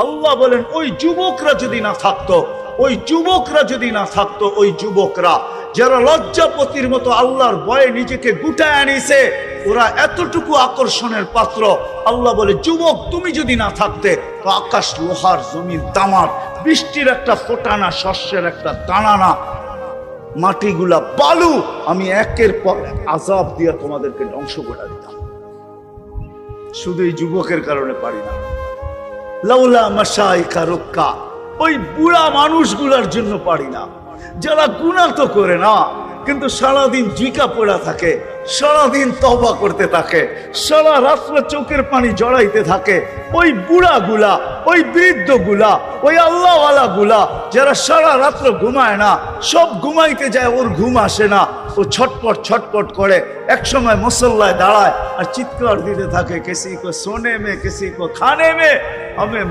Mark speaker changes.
Speaker 1: আল্লাহ বলেন ওই যুবকরা যদি না থাকতো, ওই যুবকরা যদি না থাকতো, ওই যুবকরা যারা লজ্জাপতির মতো আল্লাহর ভয়ে নিজেকে গুটায় আনিছে, ওরা এতটুকু আকর্ষণের পাত্র। আল্লাহ বলে যুবক তুমি যদি না থাকতে তো আকাশ লোহার, জমিন তামার, বৃষ্টির একটা ফোঁটা না, শস্যের একটা দানা না, মাটিগুলা বালু, আমি একের পর এক আযাব দিয়ে তোমাদেরকে ধ্বংস করে দিতাম। শুধু এই যুবকের কারণে পারি না। লাউলা মাশাইখা রুক্কা, ওই বুড়া মানুষগুলার জন্য পারি না, যারা গুনাহ তো করে না কিন্তু সারাদিন জিকা পড়া থাকে, সারাদিন তওবা করতে থাকে, সারা রাত্র চোখের পানি জড়াইতে থাকে। ওই বুড়াগুলা, ওই বৃদ্ধগুলা, ওই আল্লাহওয়ালা গুলা যারা সারা রাত্র ঘুমায় না, সব ঘুমাইতে যায়, ওর ঘুম আসে না, ও ছটপট ছটপট করে, এক সময় মুসল্লায় দাঁড়ায় আর চিৎকার দিতে থাকে, কিসি কো সোনে মে, কিসি কো খানে মে, हमें